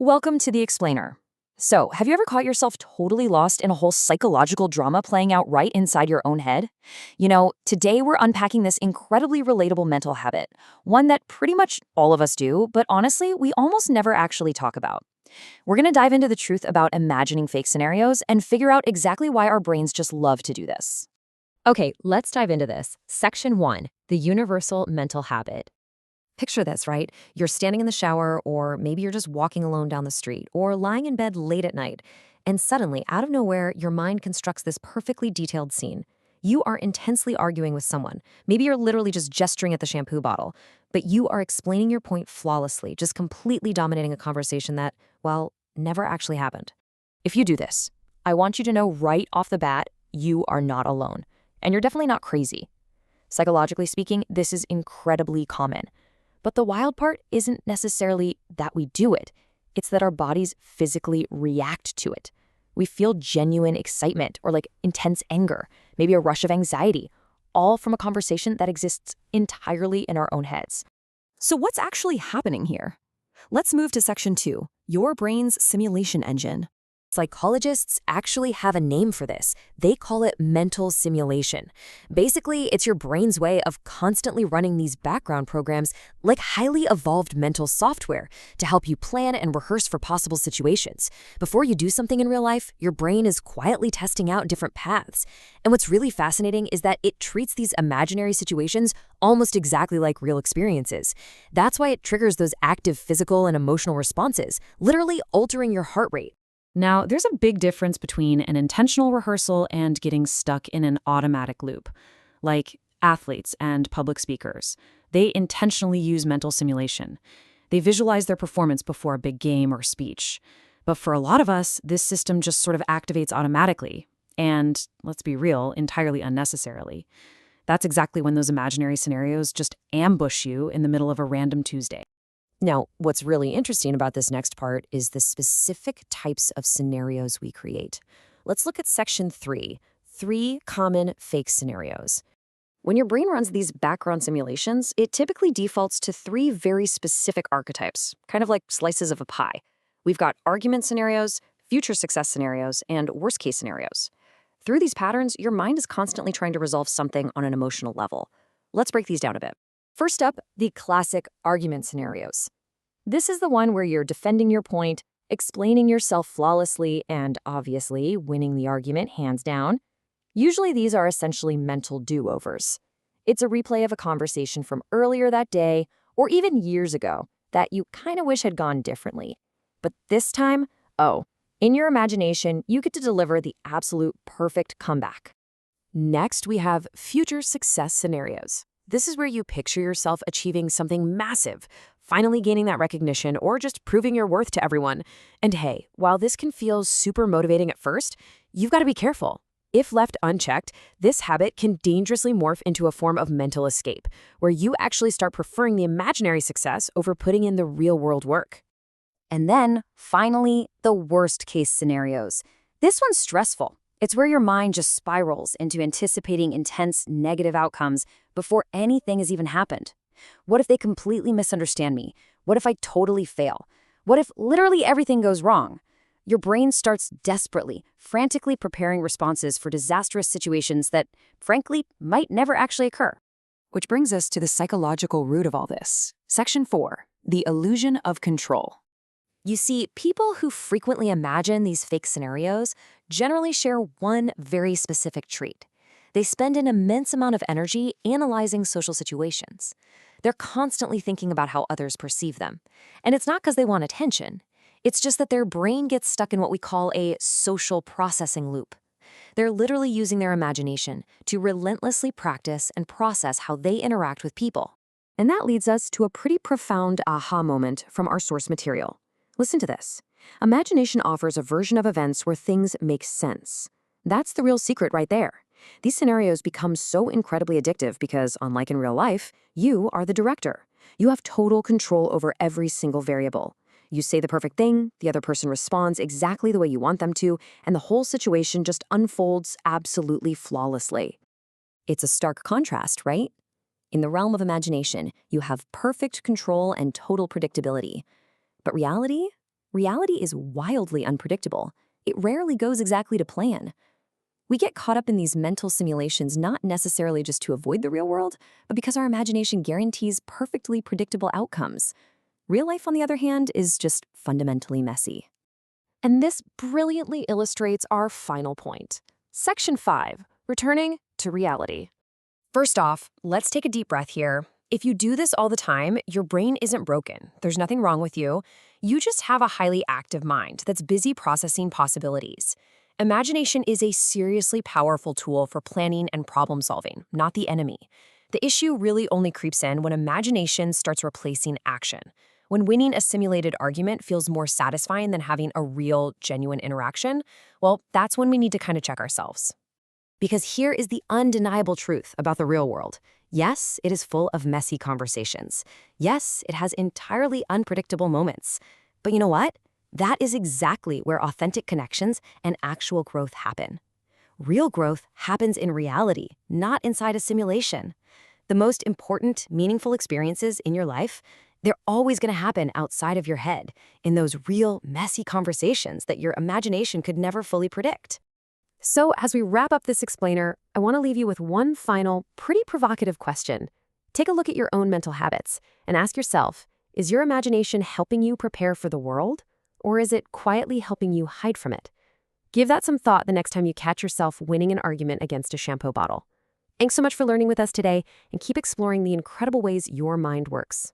Welcome to The Explainer. So, have you ever caught yourself totally lost in a whole psychological drama playing out right inside your own head? Today we're unpacking this incredibly relatable mental habit, one that pretty much all of us do, but honestly, we almost never actually talk about. We're going to dive into the truth about imagining fake scenarios and figure out exactly why our brains just love to do this. Okay, let's dive into this. Section 1, the universal mental habit. Picture this, right? You're standing in the shower, or maybe you're just walking alone down the street, or lying in bed late at night, and suddenly, out of nowhere, your mind constructs this perfectly detailed scene. You are intensely arguing with someone. Maybe you're literally just gesturing at the shampoo bottle, but you are explaining your point flawlessly, just completely dominating a conversation that, well, never actually happened. If you do this, I want you to know right off the bat, you are not alone. And you're definitely not crazy. Psychologically speaking, this is incredibly common. But the wild part isn't necessarily that we do it. It's that our bodies physically react to it. We feel genuine excitement or like intense anger, maybe a rush of anxiety, all from a conversation that exists entirely in our own heads. So what's actually happening here? Let's move to section 2, your brain's simulation engine. Psychologists actually have a name for this. They call it mental simulation. Basically, it's your brain's way of constantly running these background programs like highly evolved mental software to help you plan and rehearse for possible situations. Before you do something in real life, your brain is quietly testing out different paths. And what's really fascinating is that it treats these imaginary situations almost exactly like real experiences. That's why it triggers those active physical and emotional responses, literally altering your heart rate. Now, there's a big difference between an intentional rehearsal and getting stuck in an automatic loop. Like athletes and public speakers, they intentionally use mental simulation. They visualize their performance before a big game or speech. But for a lot of us, this system just sort of activates automatically. And, let's be real, entirely unnecessarily. That's exactly when those imaginary scenarios just ambush you in the middle of a random Tuesday. Now, what's really interesting about this next part is the specific types of scenarios we create. Let's look at section 3, 3 common fake scenarios. When your brain runs these background simulations, it typically defaults to 3 very specific archetypes, kind of like slices of a pie. We've got argument scenarios, future success scenarios, and worst-case scenarios. Through these patterns, your mind is constantly trying to resolve something on an emotional level. Let's break these down a bit. First up, the classic argument scenarios. This is the one where you're defending your point, explaining yourself flawlessly, and obviously winning the argument hands down. Usually these are essentially mental do-overs. It's a replay of a conversation from earlier that day or even years ago that you kind of wish had gone differently. But this time, in your imagination, you get to deliver the absolute perfect comeback. Next, we have future success scenarios. This is where you picture yourself achieving something massive, finally gaining that recognition, or just proving your worth to everyone. And hey, while this can feel super motivating at first, you've got to be careful. If left unchecked, this habit can dangerously morph into a form of mental escape, where you actually start preferring the imaginary success over putting in the real-world work. And then, finally, the worst-case scenarios. This one's stressful. It's where your mind just spirals into anticipating intense negative outcomes before anything has even happened. What if they completely misunderstand me? What if I totally fail? What if literally everything goes wrong? Your brain starts desperately, frantically preparing responses for disastrous situations that, frankly, might never actually occur. Which brings us to the psychological root of all this. Section 4, the illusion of control. You see, people who frequently imagine these fake scenarios generally share one very specific trait. They spend an immense amount of energy analyzing social situations. They're constantly thinking about how others perceive them. And it's not because they want attention. It's just that their brain gets stuck in what we call a social processing loop. They're literally using their imagination to relentlessly practice and process how they interact with people. And that leads us to a pretty profound aha moment from our source material. Listen to this. Imagination offers a version of events where things make sense. That's the real secret right there. These scenarios become so incredibly addictive because, unlike in real life, you are the director. You have total control over every single variable. You say the perfect thing, the other person responds exactly the way you want them to, and the whole situation just unfolds absolutely flawlessly. It's a stark contrast, right? In the realm of imagination, you have perfect control and total predictability. But reality? reality is wildly unpredictable. It rarely goes exactly to plan. We get caught up in these mental simulations not necessarily just to avoid the real world, but because our imagination guarantees perfectly predictable outcomes. Real life, on the other hand, is just fundamentally messy. And this brilliantly illustrates our final point. Section 5, returning to reality. First off, let's take a deep breath here. If you do this all the time, your brain isn't broken. There's nothing wrong with you. You just have a highly active mind that's busy processing possibilities. Imagination is a seriously powerful tool for planning and problem solving, not the enemy. The issue really only creeps in when imagination starts replacing action. When winning a simulated argument feels more satisfying than having a real, genuine interaction, well, that's when we need to kind of check ourselves. Because here is the undeniable truth about the real world. Yes, it is full of messy conversations. Yes, it has entirely unpredictable moments. But you know what? That is exactly where authentic connections and actual growth happen. Real growth happens in reality, not inside a simulation. The most important, meaningful experiences in your life, they're always going to happen outside of your head, in those real, messy conversations that your imagination could never fully predict. So, as we wrap up this explainer, I want to leave you with one final, pretty provocative question. Take a look at your own mental habits and ask yourself, is your imagination helping you prepare for the world, or is it quietly helping you hide from it? Give that some thought the next time you catch yourself winning an argument against a shampoo bottle. Thanks so much for learning with us today, and keep exploring the incredible ways your mind works.